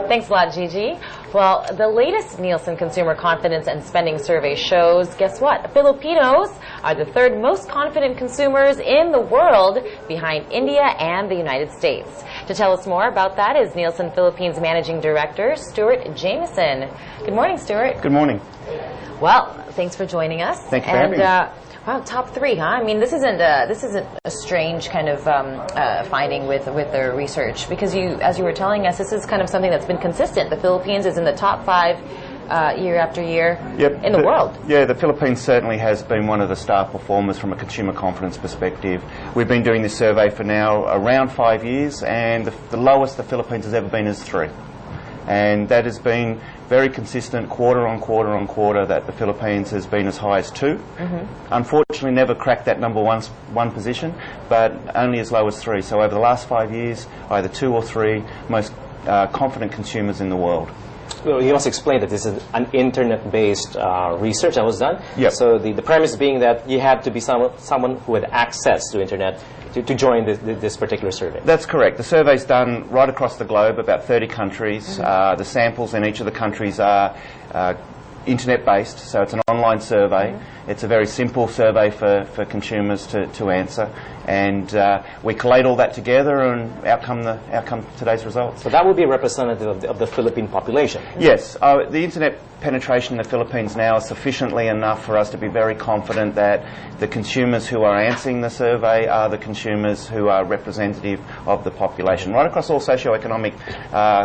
Thanks a lot, Gigi. Well, the latest Nielsen Consumer Confidence and Spending Survey shows, guess what? Filipinos are the third most confident consumers in the world, behind India and the United States. To tell us more about that is Nielsen Philippines Managing Director, Stuart Jameson. Good morning, Stuart. Good morning. Well, thanks for joining us. Thanks for having me. Wow, top three, huh? I mean, this isn't a strange kind of finding with the research, because as you were telling us, this is kind of something that's been consistent. The Philippines is in the top 5 year after year in the world. Yeah, the Philippines certainly has been one of the star performers from a consumer confidence perspective. We've been doing this survey for now around 5 years, and the lowest the Philippines has ever been is 3. And that has been very consistent quarter on quarter on quarter, that the Philippines has been as high as 2. Unfortunately, never cracked that number one position, but only as low as 3. So over the last 5 years, either 2 or 3 most confident consumers in the world. Well, you also explained that this is an internet-based research that was done. Yep. So the premise being that you have to be someone who had access to internet to join this particular survey. That's correct. The survey's done right across the globe, about 30 countries. The samples in each of the countries are internet-based, so it's an online survey. It's a very simple survey for consumers to answer, and we collate all that together, and out come today's results. So that would be representative of the Philippine population. Yes, the internet penetration in the Philippines now is sufficiently enough for us to be very confident that the consumers who are answering the survey are the consumers who are representative of the population, right across all socioeconomic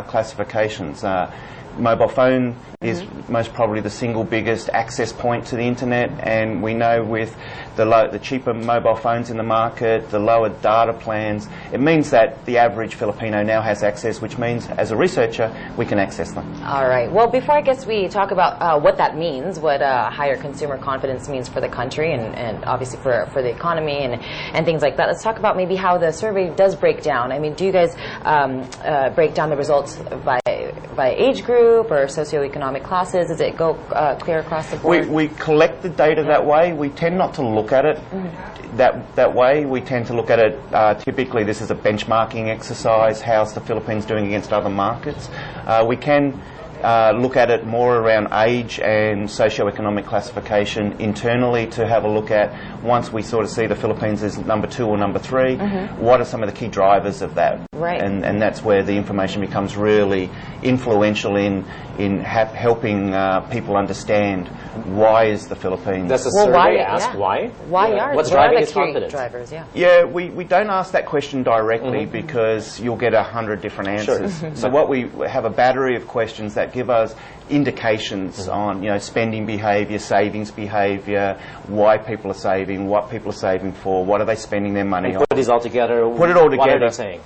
classifications. Mobile phone is most probably the single biggest access point to the internet, and we know with the cheaper mobile phones in the market, the lower data plans, it means that the average Filipino now has access, which means as a researcher we can access them. All right. Well, before I guess we talk about what that means, what higher consumer confidence means for the country and obviously for the economy and things like that, let's talk about maybe how the survey does break down. I mean, do you guys break down the results by age group or socioeconomic classes? Does it go clear across the board? We collect the data that way. We tend not to look at it that way. We tend to look at it, typically this is a benchmarking exercise. How's the Philippines doing against other markets? We can look at it more around age and socioeconomic classification internally to have a look at, once we sort of see the Philippines as number 2 or number 3, what are some of the key drivers of that? Right. And that's where the information becomes really influential in helping people understand why is the Philippines. Does the survey ask why? What's driving its confidence? Drivers, Yeah, we don't ask that question directly because you'll get 100 different answers. Sure. So what we have a battery of questions that give us indications on, spending behaviour, savings behaviour, why people are saving, what people are saving for, what are they spending their money on. Put these all together. Put it all together. What are they saying?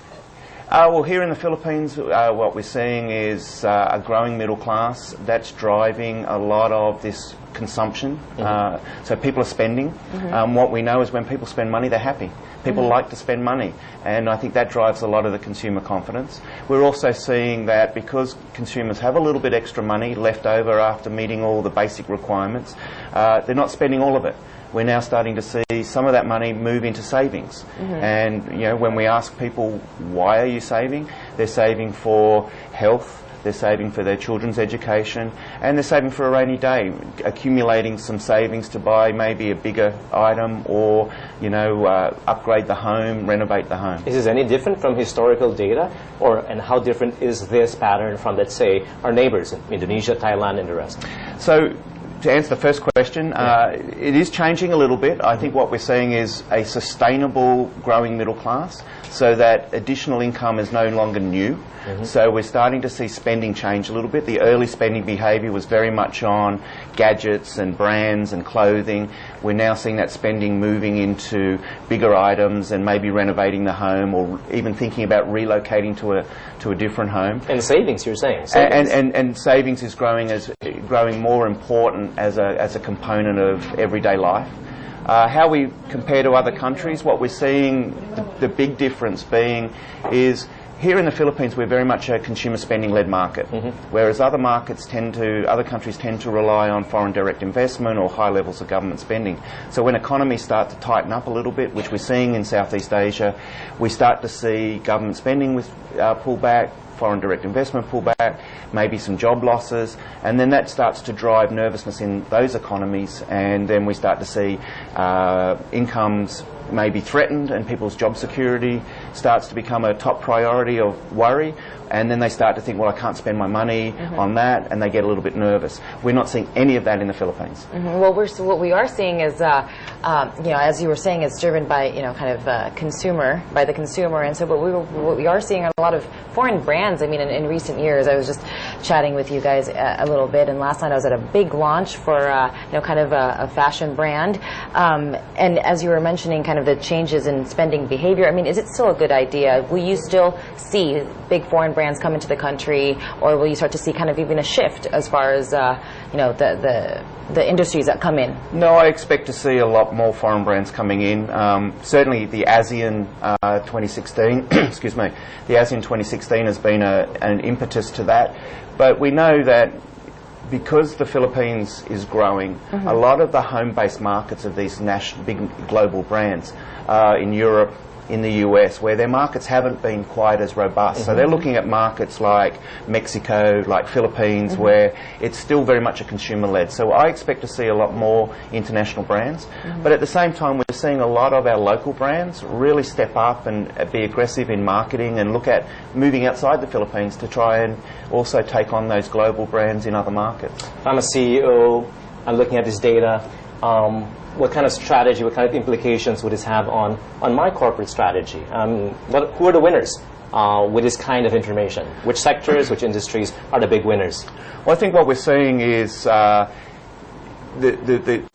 Well, here in the Philippines, what we're seeing is a growing middle class that's driving a lot of this consumption. So people are spending. What we know is when people spend money, they're happy. People like to spend money, and I think that drives a lot of the consumer confidence. We're also seeing that because consumers have a little bit extra money left over after meeting all the basic requirements, they're not spending all of it. We're now starting to see some of that money move into savings. And when we ask people, why are you saving? They're saving for health, they're saving for their children's education, and they're saving for a rainy day, accumulating some savings to buy maybe a bigger item or, upgrade the home, renovate the home. Is this any different from historical data? And how different is this pattern from, let's say, our neighbors in Indonesia, Thailand, and the rest? So, to answer the first question, it is changing a little bit. I think what we're seeing is a sustainable growing middle class, so that additional income is no longer new. So we're starting to see spending change a little bit. The early spending behaviour was very much on gadgets and brands and clothing. We're now seeing that spending moving into bigger items and maybe renovating the home, or even thinking about relocating to a different home. And savings, you're saying? Savings. And savings is growing more important as a component of everyday life. How we compare to other countries, what we're seeing, the big difference being is here in the Philippines, we're very much a consumer spending-led market, whereas other countries tend to rely on foreign direct investment or high levels of government spending. So when economies start to tighten up a little bit, which we're seeing in Southeast Asia, we start to see government spending pull back, foreign direct investment pull back, maybe some job losses, and then that starts to drive nervousness in those economies, and then we start to see incomes may be threatened and people's job security starts to become a top priority of worry, and then they start to think, well, I can't spend my money on that, and they get a little bit nervous. We're not seeing any of that in the Philippines. Well, what we are seeing is, as you were saying, it's driven by, the consumer, and so what we are seeing are a lot of foreign brands. I mean, in recent years, I was just chatting with you guys a little bit, and last night I was at a big launch for, a fashion brand, and as you were mentioning, kind of the changes in spending behavior, I mean, is it still a good idea? Will you still see big foreign brands come into the country, or will you start to see kind of even a shift as far as the industries that come in? No, I expect to see a lot more foreign brands coming in. Certainly the ASEAN 2016, excuse me, the ASEAN 2016 has been an impetus to that. But we know that because the Philippines is growing, a lot of the home-based markets of these big global brands in Europe, in the US, where their markets haven't been quite as robust. So they're looking at markets like Mexico, like Philippines, where it's still very much a consumer-led. So I expect to see a lot more international brands. But at the same time, we're seeing a lot of our local brands really step up and be aggressive in marketing and look at moving outside the Philippines to try and also take on those global brands in other markets. If I'm a CEO, I'm looking at this data, what kind of strategy, what kind of implications would this have on my corporate strategy? Who are the winners with this kind of information? Which sectors, which industries are the big winners? Well, I think what we're seeing is the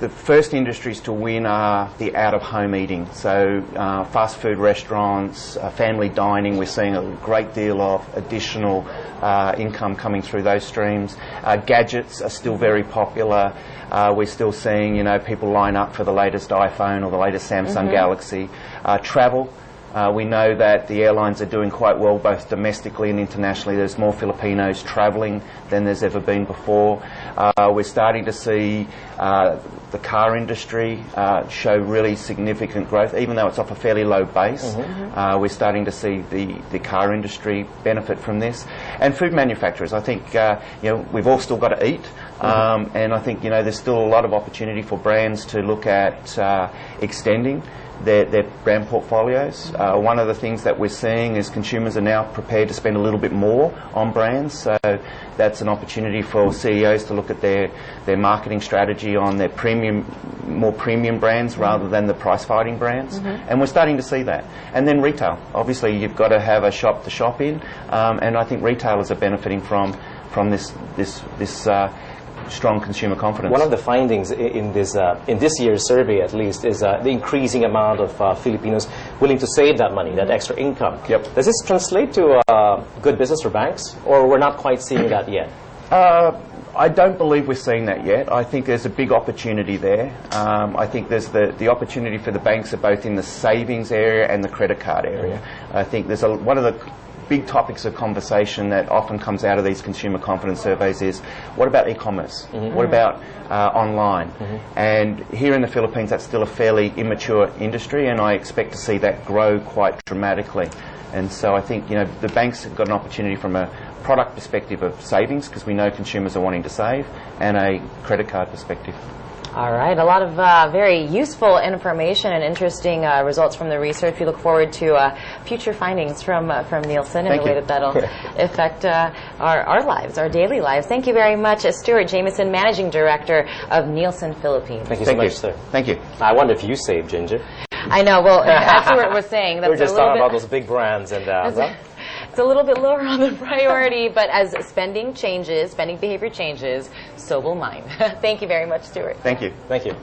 first industries to win are the out-of-home eating. So fast food restaurants, family dining, we're seeing a great deal of additional income coming through those streams. Gadgets are still very popular. We're still seeing, people line up for the latest iPhone or the latest Samsung Galaxy. Travel. We know that the airlines are doing quite well both domestically and internationally. There's more Filipinos travelling than there's ever been before. We're starting to see the car industry show really significant growth, even though it's off a fairly low base. We're starting to see the car industry benefit from this. And food manufacturers, I think, we've all still got to eat. And I think, there's still a lot of opportunity for brands to look at extending their brand portfolios. One of the things that we're seeing is consumers are now prepared to spend a little bit more on brands, so that's an opportunity for CEOs to look at their marketing strategy on their more premium brands rather than the price-fighting brands, and we're starting to see that. And then retail. Obviously, you've got to have a shop to shop in, and I think retailers are benefiting from this strong consumer confidence. One of the findings in this year's survey, at least, is the increasing amount of Filipinos willing to save that money, that extra income. Yep. Does this translate to good business for banks, or we're not quite seeing that yet? I don't believe we're seeing that yet. I think there's a big opportunity there. I think there's the opportunity for the banks are both in the savings area and the credit card area. I think there's one of the big topics of conversation that often comes out of these consumer confidence surveys is, what about e-commerce? What about online? And here in the Philippines, that's still a fairly immature industry, and I expect to see that grow quite dramatically. And so I think, the banks have got an opportunity from a product perspective of savings, because we know consumers are wanting to save, and a credit card perspective. All right, a lot of very useful information and interesting results from the research. We look forward to future findings from Nielsen and the way that'll affect our lives, our daily lives. Thank you very much, Stuart Jameson, Managing Director of Nielsen Philippines. Thank you so much, sir. Thank you. I wonder if you save, Ginger. I know. Well, as Stuart was saying, that's we're just talking about those big brands, and it's a little bit lower on the priority, but as spending behavior changes, so will mine. Thank you very much, Stuart. Thank you. Thank you.